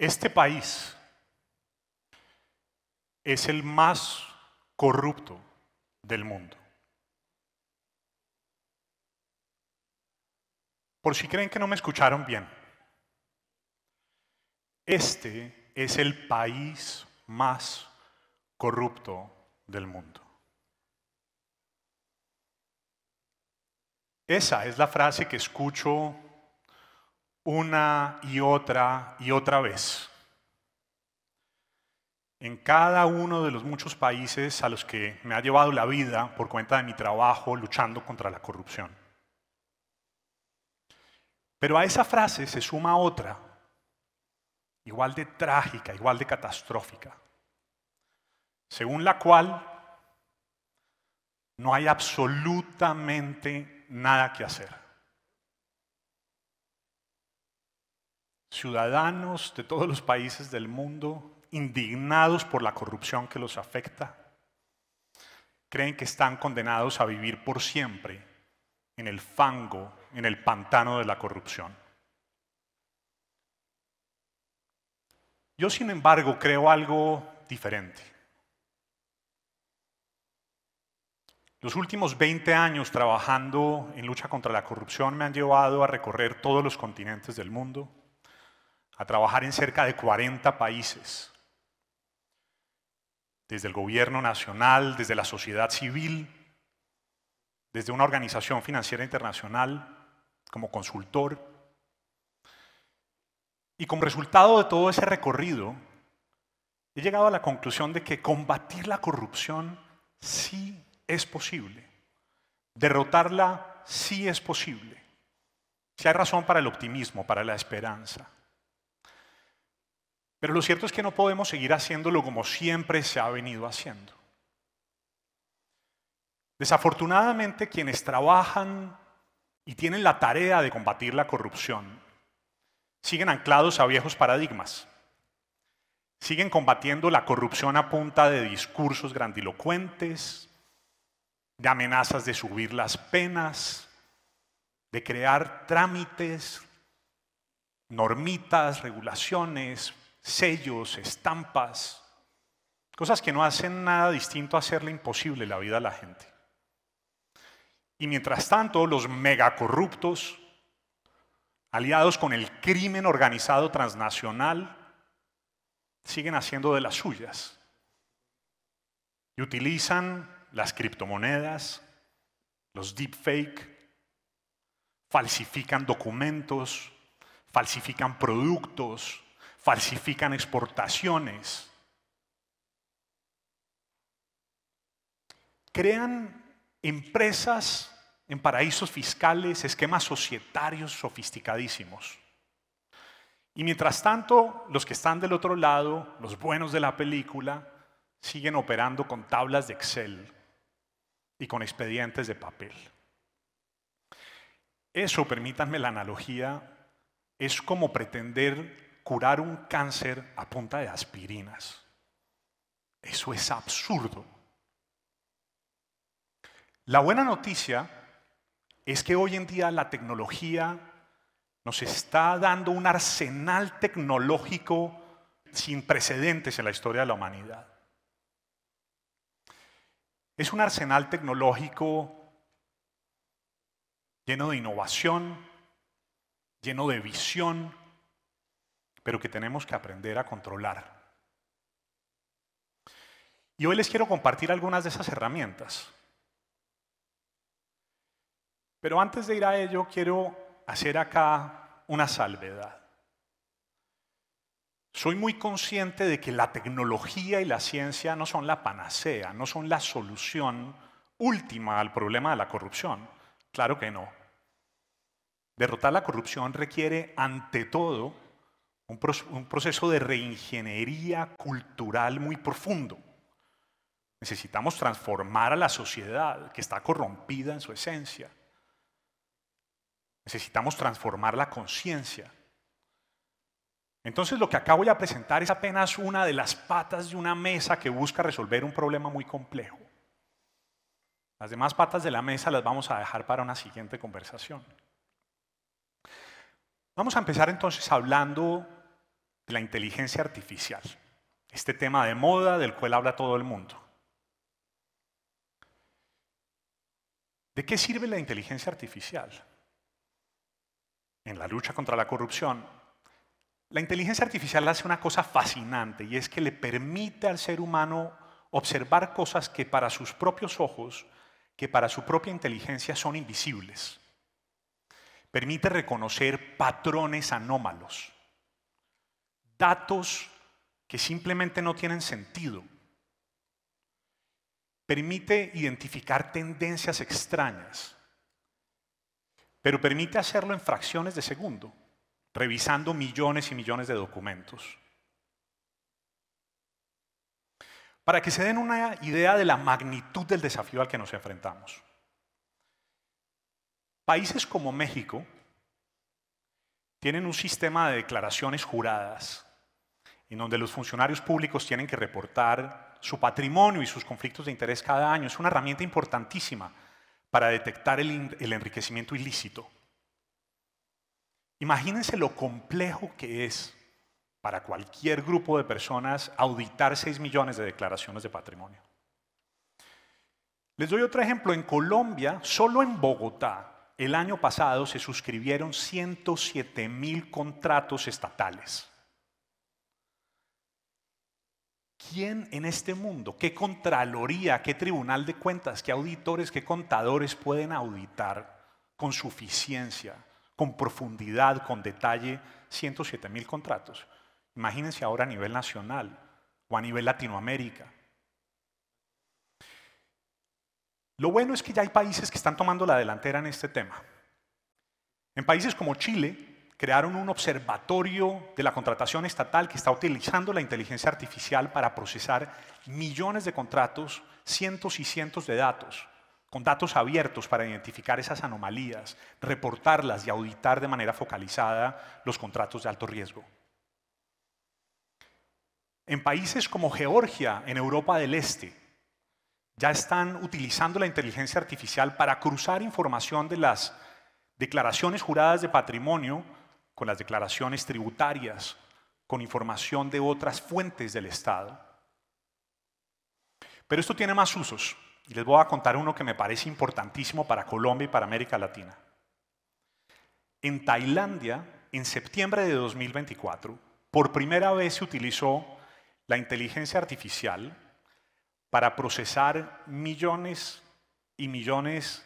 Este país es el más corrupto del mundo. Por si creen que no me escucharon bien, este es el país más corrupto del mundo. Esa es la frase que escucho una y otra vez en cada uno de los muchos países a los que me ha llevado la vida por cuenta de mi trabajo luchando contra la corrupción. Pero a esa frase se suma otra, igual de trágica, igual de catastrófica, según la cual no hay absolutamente nada que hacer. Ciudadanos de todos los países del mundo, indignados por la corrupción que los afecta, creen que están condenados a vivir por siempre en el fango, en el pantano de la corrupción. Yo, sin embargo, creo algo diferente. Los últimos 20 años trabajando en lucha contra la corrupción me han llevado a recorrer todos los continentes del mundo, a trabajar en cerca de 40 países, desde el gobierno nacional, desde la sociedad civil, desde una organización financiera internacional, como consultor. Y como resultado de todo ese recorrido, he llegado a la conclusión de que combatir la corrupción sí es posible. Derrotarla sí es posible. Sí hay razón para el optimismo, para la esperanza. Pero lo cierto es que no podemos seguir haciéndolo como siempre se ha venido haciendo. Desafortunadamente, quienes trabajan y tienen la tarea de combatir la corrupción siguen anclados a viejos paradigmas. Siguen combatiendo la corrupción a punta de discursos grandilocuentes, de amenazas de subir las penas, de crear trámites, normitas, regulaciones, sellos, estampas, cosas que no hacen nada distinto a hacerle imposible la vida a la gente. Y mientras tanto, los megacorruptos, aliados con el crimen organizado transnacional, siguen haciendo de las suyas y utilizan las criptomonedas, los deepfake, falsifican documentos, falsifican productos, falsifican exportaciones. Crean empresas en paraísos fiscales, esquemas societarios sofisticadísimos. Y mientras tanto, los que están del otro lado, los buenos de la película, siguen operando con tablas de Excel y con expedientes de papel. Eso, permítanme la analogía, es como pretender curar un cáncer a punta de aspirinas. Eso es absurdo. La buena noticia es que hoy en día la tecnología nos está dando un arsenal tecnológico sin precedentes en la historia de la humanidad. Es un arsenal tecnológico lleno de innovación, lleno de visión, pero que tenemos que aprender a controlar. Y hoy les quiero compartir algunas de esas herramientas. Pero antes de ir a ello, quiero hacer acá una salvedad. Soy muy consciente de que la tecnología y la ciencia no son la panacea, no son la solución última al problema de la corrupción. Claro que no. Derrotar la corrupción requiere, ante todo, un proceso de reingeniería cultural muy profundo. Necesitamos transformar a la sociedad que está corrompida en su esencia. Necesitamos transformar la conciencia. Entonces lo que acá voy a presentar es apenas una de las patas de una mesa que busca resolver un problema muy complejo. Las demás patas de la mesa las vamos a dejar para una siguiente conversación. Vamos a empezar entonces hablando de la inteligencia artificial. Este tema de moda del cual habla todo el mundo. ¿De qué sirve la inteligencia artificial? En la lucha contra la corrupción, la inteligencia artificial hace una cosa fascinante y es que le permite al ser humano observar cosas que para sus propios ojos, que para su propia inteligencia son invisibles. Permite reconocer patrones anómalos, datos que simplemente no tienen sentido. Permite identificar tendencias extrañas, pero permite hacerlo en fracciones de segundo, revisando millones y millones de documentos. Para que se den una idea de la magnitud del desafío al que nos enfrentamos. Países como México tienen un sistema de declaraciones juradas en donde los funcionarios públicos tienen que reportar su patrimonio y sus conflictos de interés cada año. Es una herramienta importantísima para detectar el enriquecimiento ilícito. Imagínense lo complejo que es para cualquier grupo de personas auditar 6 millones de declaraciones de patrimonio. Les doy otro ejemplo. En Colombia, solo en Bogotá, el año pasado se suscribieron 107.000 contratos estatales. ¿Quién en este mundo, qué contraloría, qué tribunal de cuentas, qué auditores, qué contadores pueden auditar con suficiencia, con profundidad, con detalle 107.000 contratos? Imagínense ahora a nivel nacional o a nivel Latinoamérica. Lo bueno es que ya hay países que están tomando la delantera en este tema. En países como Chile, crearon un observatorio de la contratación estatal que está utilizando la inteligencia artificial para procesar millones de contratos, cientos y cientos de datos, con datos abiertos para identificar esas anomalías, reportarlas y auditar de manera focalizada los contratos de alto riesgo. En países como Georgia, en Europa del Este, ya están utilizando la inteligencia artificial para cruzar información de las declaraciones juradas de patrimonio con las declaraciones tributarias, con información de otras fuentes del Estado. Pero esto tiene más usos. Y les voy a contar uno que me parece importantísimo para Colombia y para América Latina. En Tailandia, en septiembre de 2024, por primera vez se utilizó la inteligencia artificial para procesar millones y millones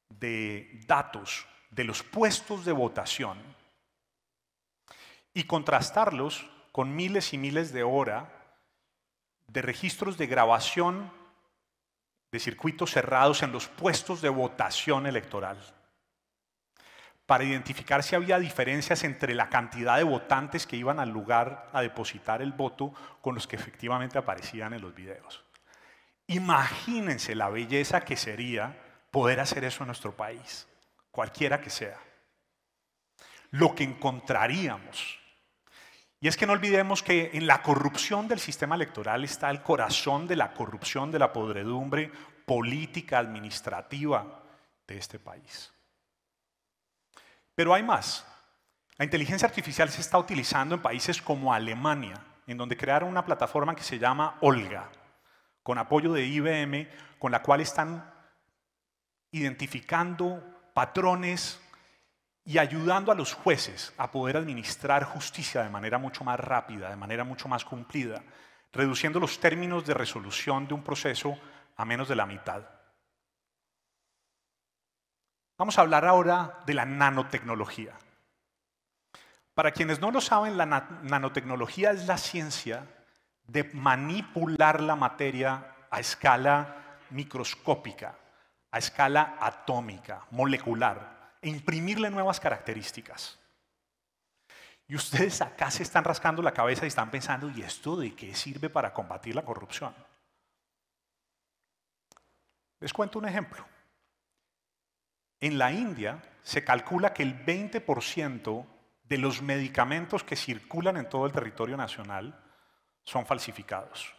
de datos de los puestos de votación y contrastarlos con miles y miles de horas de registros de grabación de circuitos cerrados en los puestos de votación electoral, para identificar si había diferencias entre la cantidad de votantes que iban al lugar a depositar el voto con los que efectivamente aparecían en los videos. Imagínense la belleza que sería poder hacer eso en nuestro país, cualquiera que sea. Lo que encontraríamos. Y es que no olvidemos que en la corrupción del sistema electoral está el corazón de la corrupción, de la podredumbre política, administrativa de este país. Pero hay más. La inteligencia artificial se está utilizando en países como Alemania, en donde crearon una plataforma que se llama Olga, con apoyo de IBM, con la cual están identificando patrones y ayudando a los jueces a poder administrar justicia de manera mucho más rápida, de manera mucho más cumplida, reduciendo los términos de resolución de un proceso a menos de la mitad. Vamos a hablar ahora de la nanotecnología. Para quienes no lo saben, la nanotecnología es la ciencia de manipular la materia a escala microscópica, a escala atómica, molecular, e imprimirle nuevas características. Y ustedes acá se están rascando la cabeza y están pensando, ¿y esto de qué sirve para combatir la corrupción? Les cuento un ejemplo. En la India se calcula que el 20% de los medicamentos que circulan en todo el territorio nacional son falsificados.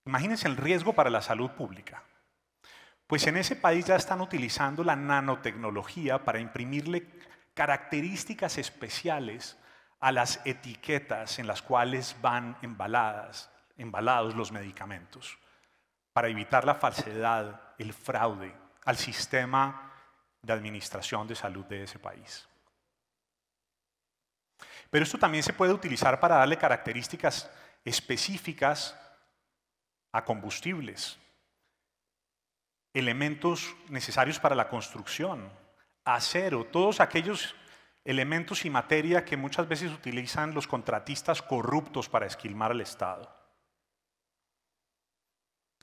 Imagínense el riesgo para la salud pública. Pues en ese país ya están utilizando la nanotecnología para imprimirle características especiales a las etiquetas en las cuales van embalados los medicamentos, para evitar la falsedad, el fraude al sistema de administración de salud de ese país. Pero esto también se puede utilizar para darle características específicas a combustibles, elementos necesarios para la construcción, acero, todos aquellos elementos y materia que muchas veces utilizan los contratistas corruptos para esquilmar al Estado.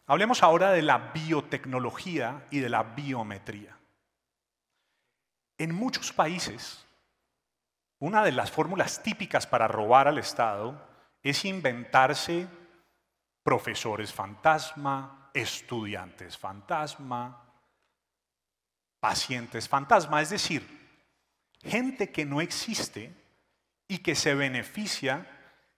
Hablemos ahora de la biotecnología y de la biometría. En muchos países, una de las fórmulas típicas para robar al Estado es inventarse profesores fantasma, estudiantes fantasma, pacientes fantasma, es decir, gente que no existe y que se beneficia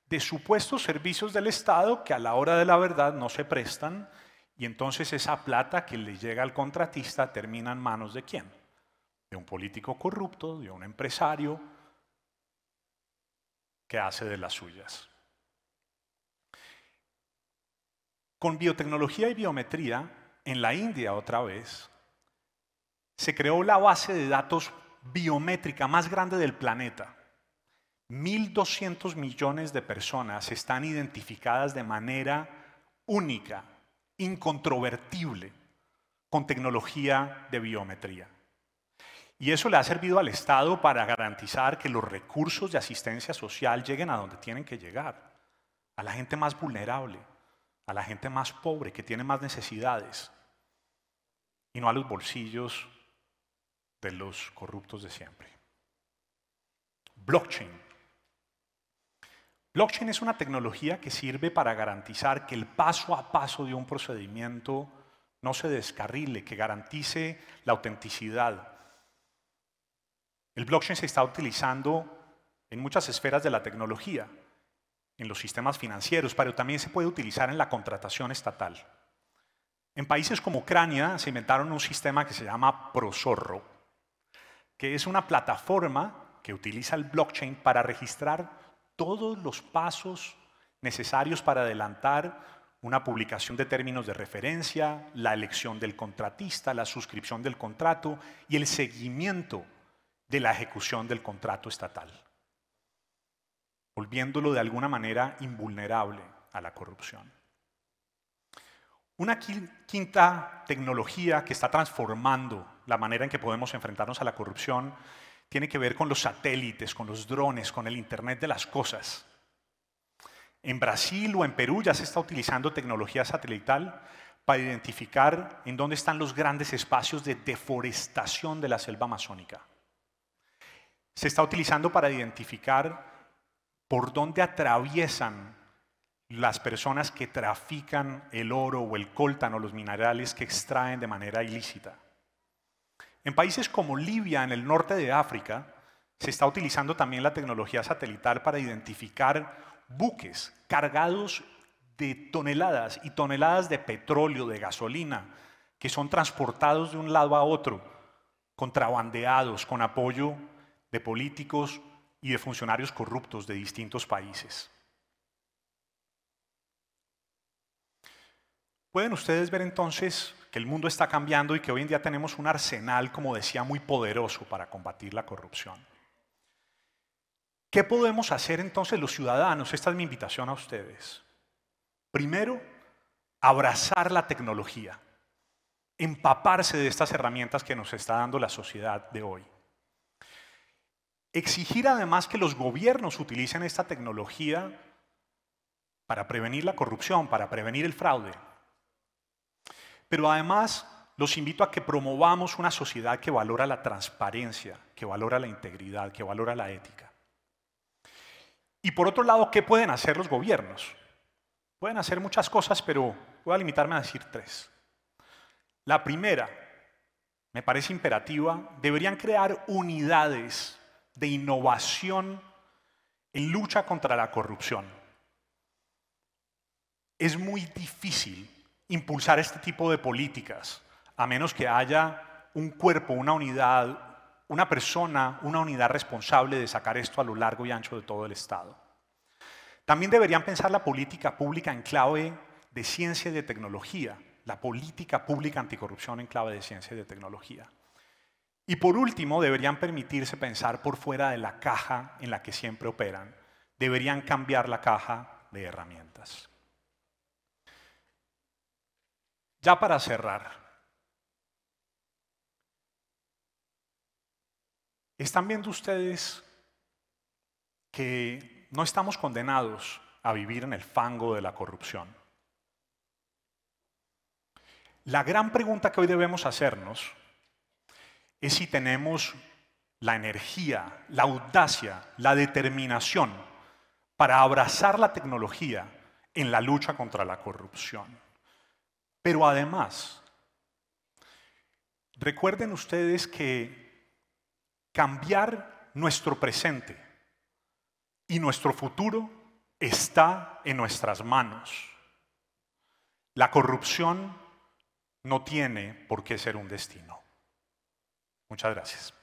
de supuestos servicios del Estado que a la hora de la verdad no se prestan, y entonces esa plata que le llega al contratista termina en manos ¿de quién? De un político corrupto, de un empresario que hace de las suyas. Con biotecnología y biometría, en la India otra vez, se creó la base de datos biométrica más grande del planeta. 1.200 millones de personas están identificadas de manera única, incontrovertible, con tecnología de biometría. Y eso le ha servido al Estado para garantizar que los recursos de asistencia social lleguen a donde tienen que llegar, a la gente más vulnerable, a la gente más pobre, que tiene más necesidades, y no a los bolsillos de los corruptos de siempre. Blockchain. Blockchain es una tecnología que sirve para garantizar que el paso a paso de un procedimiento no se descarrile, que garantice la autenticidad. El blockchain se está utilizando en muchas esferas de la tecnología, en los sistemas financieros, pero también se puede utilizar en la contratación estatal. En países como Ucrania se inventaron un sistema que se llama Prozorro, que es una plataforma que utiliza el blockchain para registrar todos los pasos necesarios para adelantar una publicación de términos de referencia, la elección del contratista, la suscripción del contrato y el seguimiento de la ejecución del contrato estatal, volviéndolo de alguna manera invulnerable a la corrupción. Una quinta tecnología que está transformando la manera en que podemos enfrentarnos a la corrupción tiene que ver con los satélites, con los drones, con el Internet de las cosas. En Brasil o en Perú ya se está utilizando tecnología satelital para identificar en dónde están los grandes espacios de deforestación de la selva amazónica. Se está utilizando para identificar por dónde atraviesan las personas que trafican el oro o el coltán o los minerales que extraen de manera ilícita. En países como Libia, en el norte de África, se está utilizando también la tecnología satelital para identificar buques cargados de toneladas y toneladas de petróleo, de gasolina, que son transportados de un lado a otro, contrabandeados con apoyo de políticos y de funcionarios corruptos de distintos países. Pueden ustedes ver entonces que el mundo está cambiando y que hoy en día tenemos un arsenal, como decía, muy poderoso para combatir la corrupción. ¿Qué podemos hacer entonces los ciudadanos? Esta es mi invitación a ustedes. Primero, abrazar la tecnología, empaparse de estas herramientas que nos está dando la sociedad de hoy. Exigir además que los gobiernos utilicen esta tecnología para prevenir la corrupción, para prevenir el fraude. Pero además los invito a que promovamos una sociedad que valora la transparencia, que valora la integridad, que valora la ética. Y por otro lado, ¿qué pueden hacer los gobiernos? Pueden hacer muchas cosas, pero voy a limitarme a decir 3. La primera, me parece imperativa, deberían crear unidades de innovación en lucha contra la corrupción. Es muy difícil impulsar este tipo de políticas, a menos que haya un cuerpo, una unidad una persona, una unidad responsable de sacar esto a lo largo y ancho de todo el Estado. También deberían pensar la política pública en clave de ciencia y de tecnología, la política pública anticorrupción en clave de ciencia y de tecnología. Y por último, deberían permitirse pensar por fuera de la caja en la que siempre operan. Deberían cambiar la caja de herramientas. Ya para cerrar, ¿están viendo ustedes que no estamos condenados a vivir en el fango de la corrupción? La gran pregunta que hoy debemos hacernos es si tenemos la energía, la audacia, la determinación para abrazar la tecnología en la lucha contra la corrupción. Pero además, recuerden ustedes que cambiar nuestro presente y nuestro futuro está en nuestras manos. La corrupción no tiene por qué ser un destino. Muchas gracias.